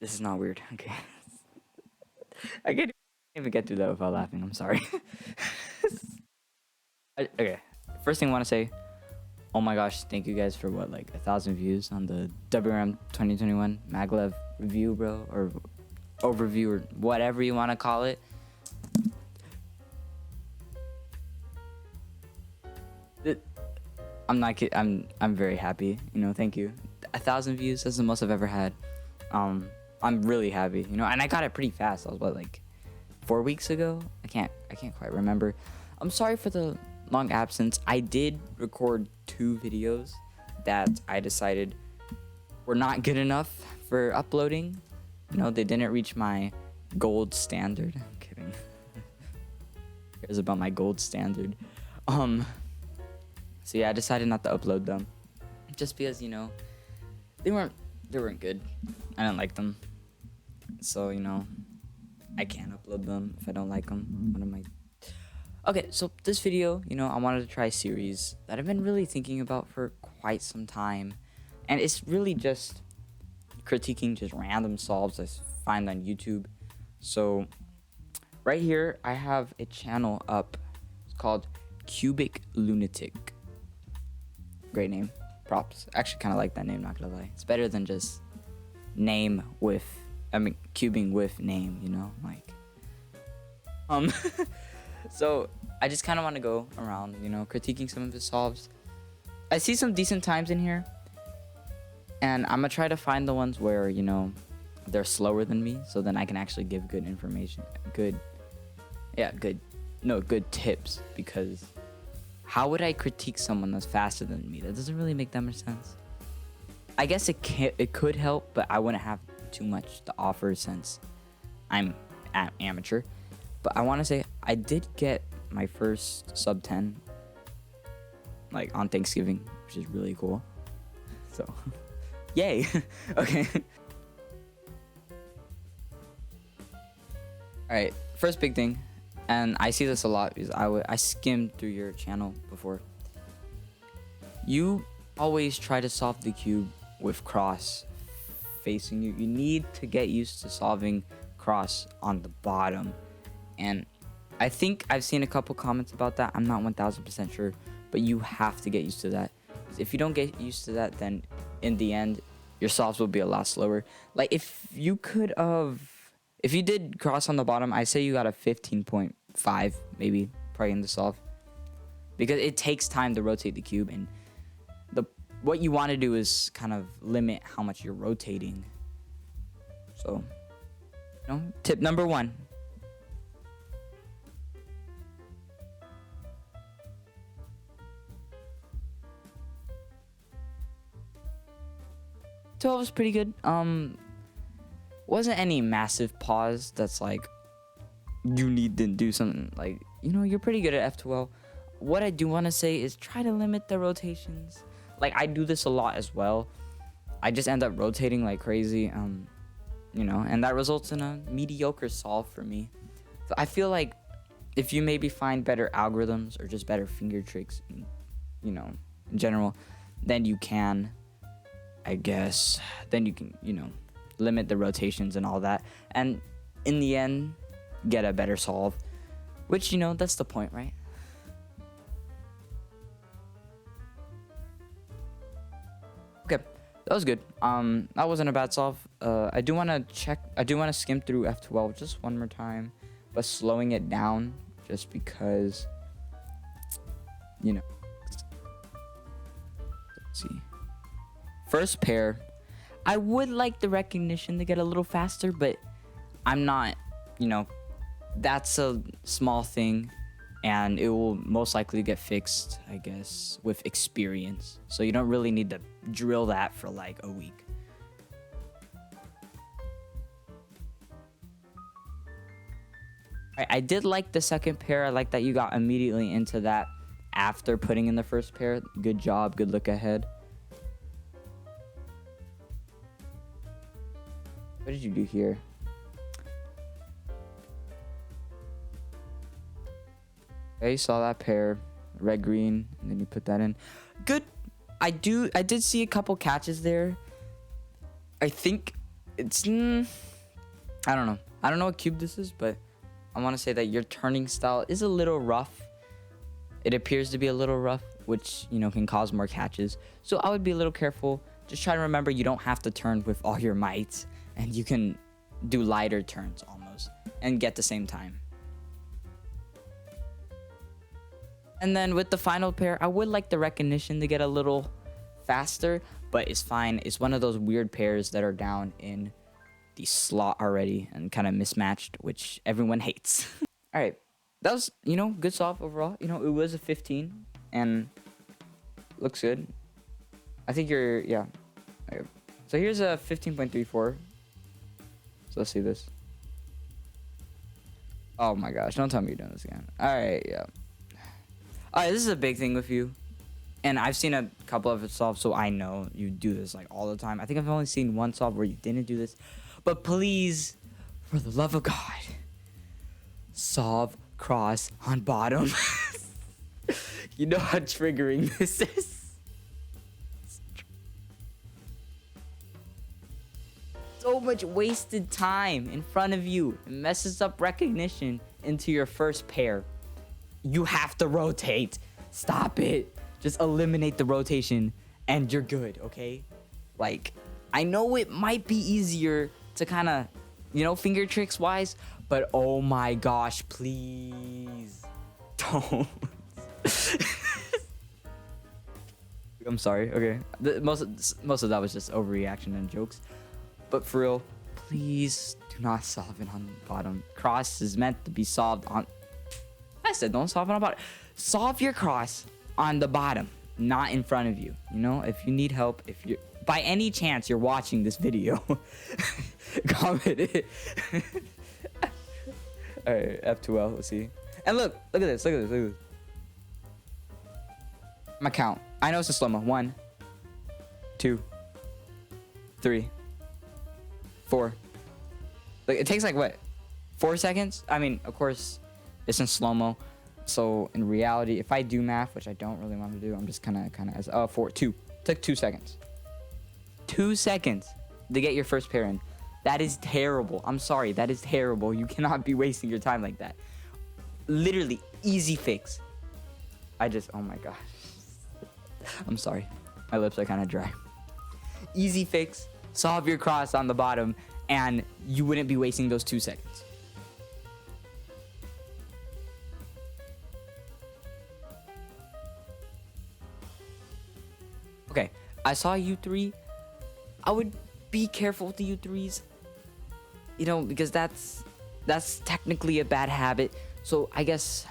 This is not weird. Okay. I can't even get through that without laughing. I'm sorry. Okay. First thing I want to say, oh my gosh, thank you guys for what, like 1,000 views on the WRM 2021 Maglev review, bro, or overview, or whatever you want to call it. I'm not kidding. I'm very happy. You know, thank you. 1,000 views. That's the most I've ever had. I'm really happy. You know, and I got it pretty fast. I was what, like 4 weeks ago. I can't quite remember. I'm sorry for the long absence. I did record 2 videos that I decided were not good enough for uploading. You know, they didn't reach my gold standard. I'm kidding. Who cares about my gold standard? So yeah, I decided not to upload them, just because, you know, they weren't good. I didn't like them, so you know, I can't upload them if I don't like them. What am I? Okay, so this video, you know, I wanted to try a series that I've been really thinking about for quite some time, and it's really just critiquing just random solves I find on YouTube. So right here, I have a channel up. It's called CubicLunatic. Great name. Props. Actually kind of like that name, not gonna lie. It's better than just cubing with name, you know? Like so I just kind of want to go around, you know, critiquing some of his solves. I see some decent times in here, and I'm gonna try to find the ones where, you know, they're slower than me, so then I can actually give good information, good tips, because how would I critique someone that's faster than me? That doesn't really make that much sense. I guess it could help, but I wouldn't have too much to offer since I'm amateur. But I want to say I did get my first sub 10 like on Thanksgiving, which is really cool. So, yay. Okay. All right, first big thing. And I see this a lot because I skimmed through your channel before. You always try to solve the cube with cross facing you. You need to get used to solving cross on the bottom. And I think I've seen a couple comments about that. I'm not 1000% sure, but you have to get used to that. If you don't get used to that, then in the end, your solves will be a lot slower. Like if you did cross on the bottom, I say you got a 15.5 maybe probably in the solve, because it takes time to rotate the cube, and what you want to do is kind of limit how much you're rotating. So, you know, tip number 1. So it was pretty good. Wasn't any massive pause that's like you need to do something. Like, you know, you're pretty good at F12. What I do want to say is try to limit the rotations. Like, I do this a lot as well. I just end up rotating like crazy, you know, and that results in a mediocre solve for me. So I feel like if you maybe find better algorithms or just better finger tricks, you know, in general, then you can, I guess, you know, limit the rotations and all that, and in the end get a better solve, which, you know, that's the point, right? Okay, that was good. That wasn't a bad solve. I do want to skim through F12 just one more time, but slowing it down just because, you know. Let's see. First pair, I would like the recognition to get a little faster, but I'm not, you know, that's a small thing, and it will most likely get fixed, I guess, with experience. So you don't really need to drill that for like a week. I did like the second pair. I like that you got immediately into that after putting in the first pair. Good job, good look ahead. What did you do here? Okay, you saw that pair, red green, and then you put that in. Good. I did see a couple catches there. I think it's I don't know. I don't know what cube this is, but I want to say that your turning style is a little rough. It appears to be a little rough, which, you know, can cause more catches. So I would be a little careful. Just try to remember you don't have to turn with all your might, and you can do lighter turns almost and get the same time. And then with the final pair, I would like the recognition to get a little faster, but it's fine. It's one of those weird pairs that are down in the slot already and kind of mismatched, which everyone hates. All right, that was, you know, good solve overall. You know, it was a 15 and looks good. I think you're, yeah. Okay. So here's a 15.34. So let's see this. Oh my gosh, don't tell me you're doing this again. All right, yeah. All right, this is a big thing with you. And I've seen a couple of it solved, so I know you do this like all the time. I think I've only seen one solve where you didn't do this. But please, for the love of God, solve cross on bottom. You know how triggering this is. So much wasted time in front of you. It messes up recognition into your first pair. You have to rotate. Stop it. Just eliminate the rotation and you're good, okay? Like, I know it might be easier to kind of, you know, finger tricks wise, but oh my gosh, please don't. I'm sorry, okay. Most of that was just overreaction and jokes. But for real, please do not solve it on the bottom. Cross is meant to be solved on... I said don't solve it on the bottom. Solve your cross on the bottom, not in front of you. You know, if you need help, if you're... By any chance you're watching this video, comment it. Alright, F2L, let's see. And look at this, look at this, look at this. My count. I know it's a slow-mo. 1, 2, 3, 4. Like, it takes like what? 4 seconds? I mean, of course, it's in slow-mo. So in reality, if I do math, which I don't really want to do, I'm just kind of as 2. Took 2 seconds. 2 seconds to get your first pair in. That is terrible. I'm sorry, that is terrible. You cannot be wasting your time like that. Literally, easy fix. Oh my gosh. I'm sorry. My lips are kind of dry. Easy fix. Solve your cross on the bottom, and you wouldn't be wasting those 2 seconds. Okay, I saw U3. I would be careful with the U3s, you know, because that's technically a bad habit. So I guess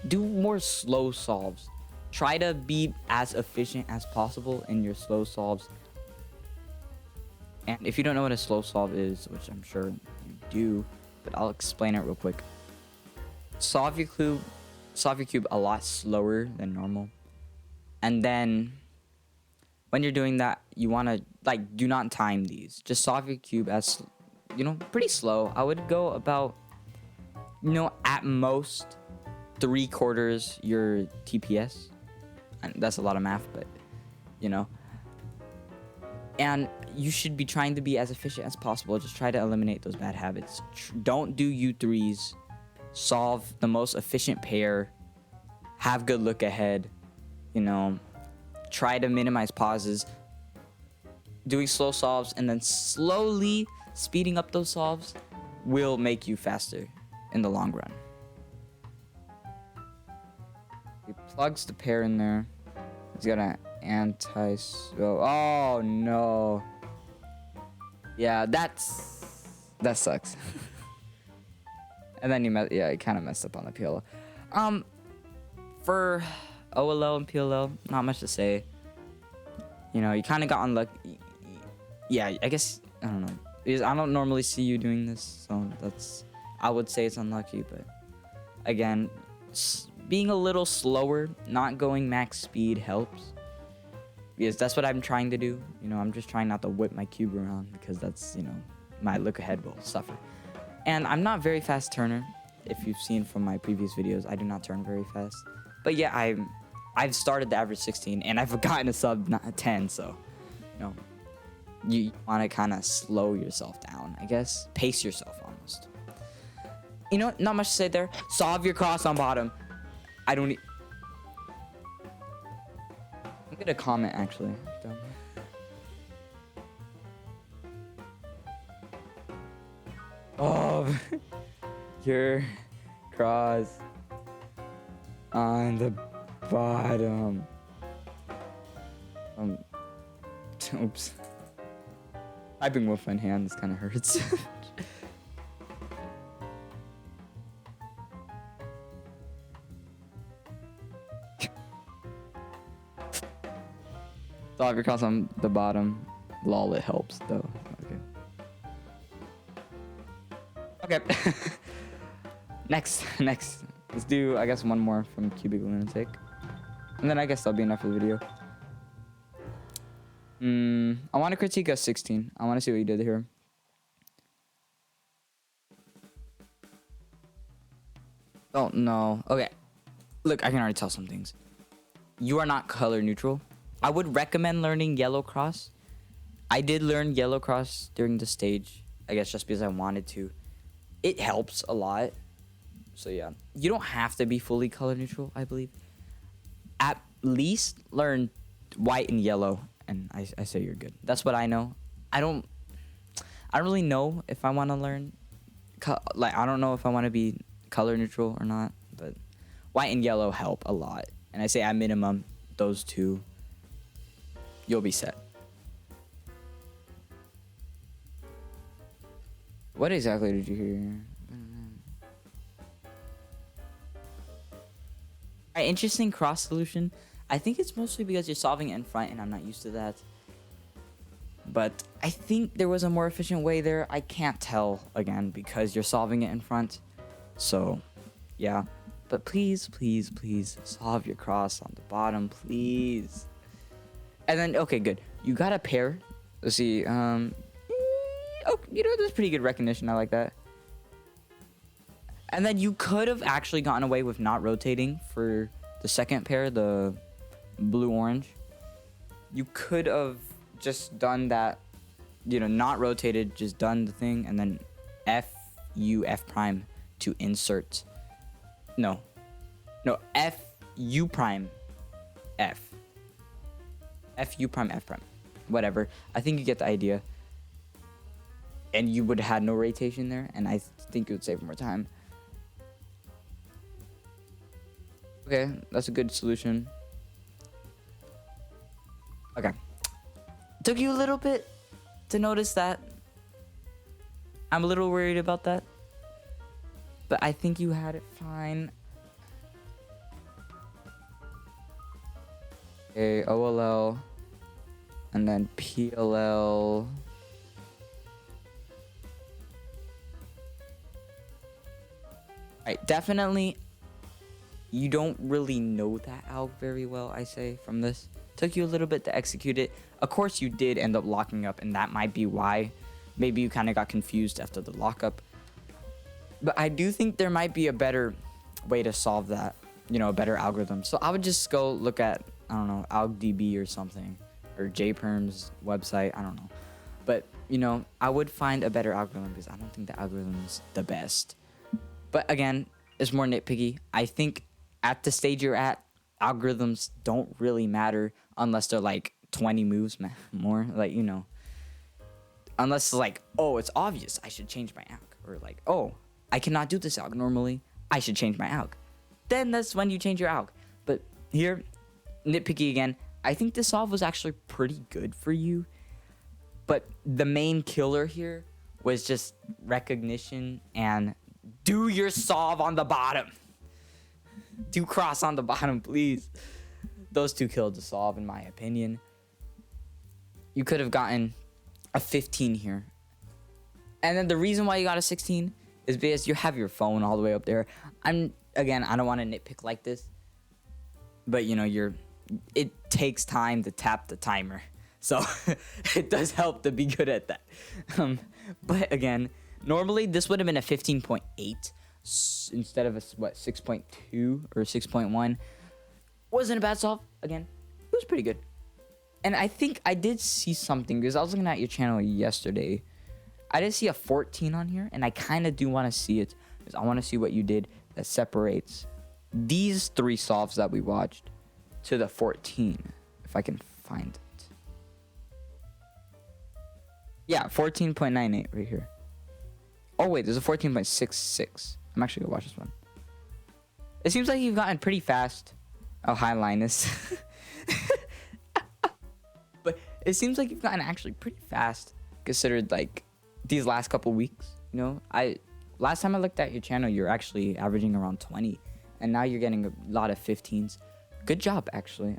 do more slow solves. Try to be as efficient as possible in your slow solves. And if you don't know what a slow solve is, which I'm sure you do, but I'll explain it real quick. Solve your cube a lot slower than normal. And then when you're doing that, you want to, like, do not time these. Just solve your cube as, you know, pretty slow. I would go about, you know, at most 3/4 your TPS. And that's a lot of math, but, you know. And you should be trying to be as efficient as possible. Just try to eliminate those bad habits. Don't do U3s. Solve the most efficient pair. Have good look ahead, you know. Try to minimize pauses. Doing slow solves and then slowly speeding up those solves will make you faster in the long run. He plugs the pair in there. He's got an anti-slow. Oh no. Yeah, that sucks. And then you kind of messed up on the PLL. For OLL and PLL, not much to say. You know, you kind of got unlucky. Yeah, I guess, I don't know. Because I don't normally see you doing this, so I would say it's unlucky, but again, being a little slower, not going max speed helps. Because that's what I'm trying to do. You know, I'm just trying not to whip my cube around because that's, you know, my look ahead will suffer. And I'm not very fast turner. If you've seen from my previous videos, I do not turn very fast. But yeah, I've started the average 16 and I've gotten a sub 10, so, you know, you want to kind of slow yourself down, I guess. Pace yourself almost. You know what? Not much to say there. Solve your cross on bottom. I don't need... I'm gonna comment, actually. Dumb. Oh, your cross on the bottom. Oops. Typing with my hands kind of hurts. Solve your cross on the bottom. Lol, it helps though. Okay. Okay. Next. Let's do, I guess, one more from CubicLunatic. And then I guess that'll be enough for the video. I want to critique us 16. I want to see what you did here. Oh, no. Okay. Look, I can already tell some things. You are not color neutral. I would recommend learning yellow cross. I did learn yellow cross during the stage. I guess just because I wanted to. It helps a lot. So yeah. You don't have to be fully color neutral, I believe. At least learn white and yellow. And I say you're good. That's what I know. I don't really know if I want to learn. I don't know if I want to be color neutral or not. But white and yellow help a lot. And I say at minimum, those two, you'll be set. What exactly did you hear? Alright, interesting cross solution. I think it's mostly because you're solving it in front and I'm not used to that. But I think there was a more efficient way there. I can't tell, again, because you're solving it in front. So, yeah. But please, please, please solve your cross on the bottom, please. And then, okay, good. You got a pair. Let's see. Oh, you know, there's pretty good recognition. I like that. And then you could have actually gotten away with not rotating for the second pair, the blue-orange. You could have just done that, you know, not rotated, just done the thing, and then F prime to insert. No, F U prime F. F U prime F prime. Whatever. I think you get the idea. And you would have had no rotation there, and I think it would save more time. Okay, that's a good solution. Okay. Took you a little bit to notice that. I'm a little worried about that. But I think you had it fine. Okay, OLL. And then PLL. Alright, definitely. You don't really know that alg very well, I say, from this. Took you a little bit to execute it. Of course, you did end up locking up, and that might be why. Maybe you kind of got confused after the lockup. But I do think there might be a better way to solve that. You know, a better algorithm. So I would just go look at, I don't know, AlgDB or something. Or JPerm's website, I don't know. But, you know, I would find a better algorithm because I don't think the algorithm is the best. But again, it's more nitpicky. I think at the stage you're at, algorithms don't really matter unless they're like 20 moves more. Like, you know, unless it's like, oh, it's obvious I should change my alg. Or like, oh, I cannot do this alg normally. I should change my alg. Then that's when you change your alg. But here, nitpicky again, I think the solve was actually pretty good for you. But the main killer here was just recognition and do your solve on the bottom. Do cross on the bottom, please. Those two killed the solve, in my opinion. You could have gotten a 15 here. And then the reason why you got a 16 is because you have your phone all the way up there. Again, I don't want to nitpick like this. But, you know, it takes time to tap the timer. So, it does help to be good at that. But, again, normally this would have been a 15.8 instead of a, 6.2 or 6.1. Wasn't a bad solve. Again, it was pretty good. And I think I did see something because I was looking at your channel yesterday. I did see a 14 on here, and I kind of do want to see it because I want to see what you did that separates these 3 solves that we watched to the 14, if I can find it. Yeah, 14.98 right here. Oh wait, there's a 14.66. I'm actually gonna watch this one. It seems like you've gotten pretty fast. Oh, hi, Linus. But it seems like you've gotten actually pretty fast considered like these last couple weeks. You know, last time I looked at your channel, you're actually averaging around 20, and now you're getting a lot of 15s. Good job, actually.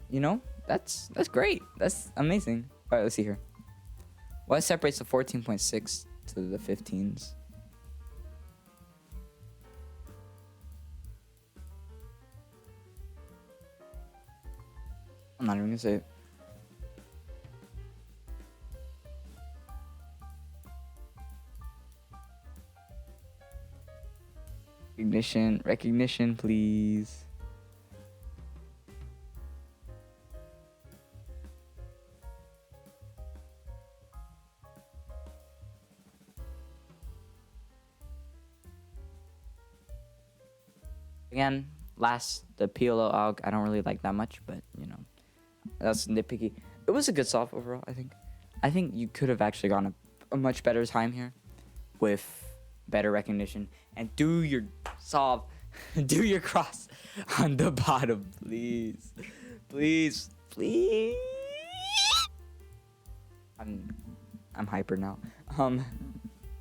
You know, that's great. That's amazing. All right, let's see here. What separates the 14.6 to the 15s? I'm not even gonna say it. Recognition, please. Again, the PLO AUG, I don't really like that much, but you know, that's nitpicky. It was a good solve overall, I think. I think you could have actually gotten a much better time here with better recognition. And do your solve, do your cross on the bottom, please. Please, please. I'm hyper now.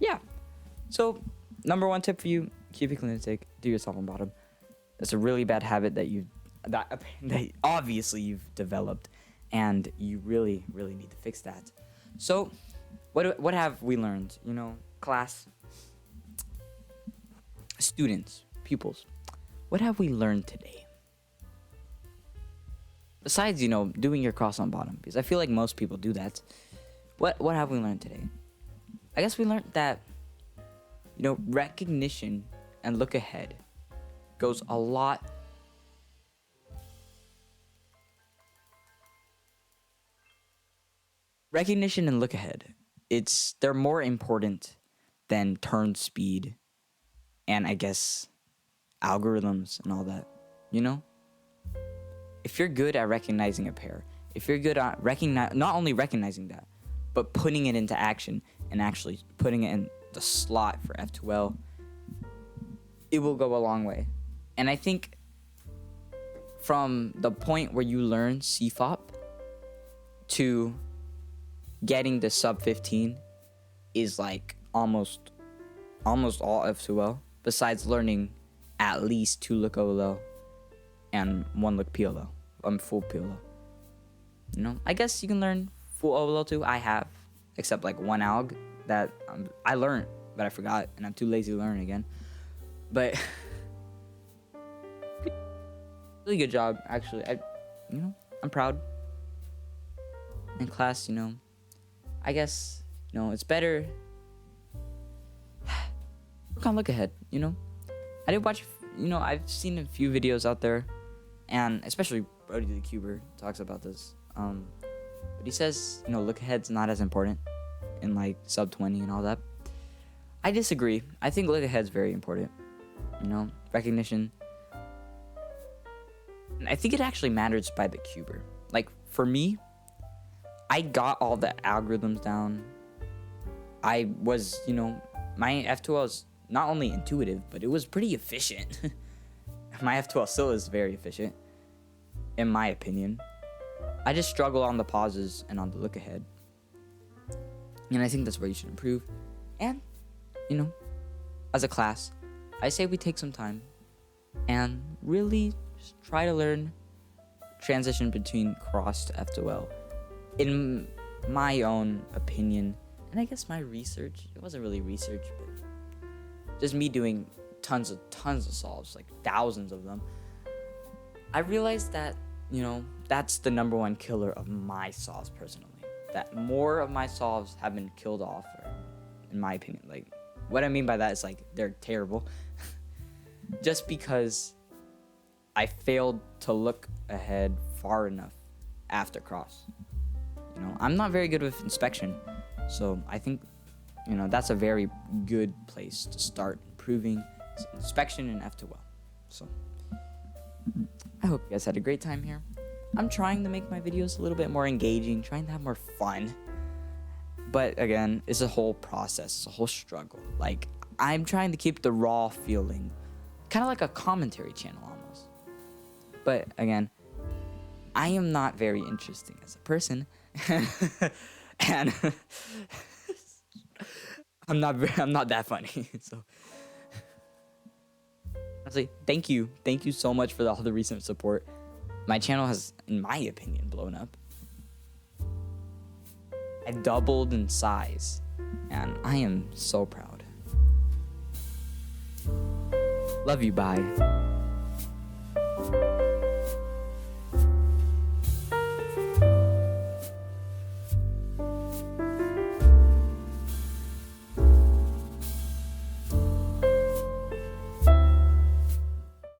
Yeah. So, number 1 tip for you, CubicLunatic, do your solve on bottom. That's a really bad habit that that obviously you've developed, and you really need to fix that. So, what have we learned? You know, class, students, pupils, what have we learned today? Besides, you know, doing your cross on bottom, because I feel like most people do that. What have we learned today? I guess we learned that, you know, recognition and look ahead goes a lot. Recognition and look ahead, they're more important than turn speed and I guess algorithms and all that, you know? If you're good at recognizing a pair, if you're good at not only recognizing that, but putting it into action and actually putting it in the slot for F2L, it will go a long way. And I think from the point where you learn CFOP to getting the sub 15 is like almost all F2L, besides learning at least 2 look OLO and 1 look PLO. Full PLO. You know, I guess you can learn full OLO too. I have, except like 1 ALG that I learned, but I forgot, and I'm too lazy to learn again. But really good job, actually. I'm proud. In class, you know, I guess, you know, it's better. Look ahead, you know. I did watch, you know, I've seen a few videos out there, and especially Brody the Cuber talks about this. But he says, you know, look ahead's not as important in like sub 20 and all that. I disagree. I think look ahead's very important. You know, recognition. And I think it actually matters by the Cuber. Like for me, I got all the algorithms down. I was, you know, my F2L was not only intuitive, but it was pretty efficient. My F2L still is very efficient, in my opinion. I just struggle on the pauses and on the look ahead. And I think that's where you should improve. And, you know, as a class, I say we take some time and really just try to learn transition between cross to F2L. In my own opinion, and I guess my research, it wasn't really research, but just me doing tons of solves, like thousands of them, I realized that, you know, that's the number 1 killer of my solves personally. That more of my solves have been killed off, or, in my opinion. Like, what I mean by that is, like, they're terrible. Just because I failed to look ahead far enough after cross. I'm not very good with inspection, so I think that's a very good place to start improving inspection and F2 well. So I hope you guys had a great time here. I'm trying to make my videos a little bit more engaging, trying to have more fun. But again, it's a whole process, it's a whole struggle. Like, I'm trying to keep the raw feeling, kind of like a commentary channel almost. But again, I am not very interesting as a person, and I'm not that funny. So honestly, thank you so much for all the recent support. My channel has, in my opinion, blown up. I doubled in size, and I am so proud. Love you, bye.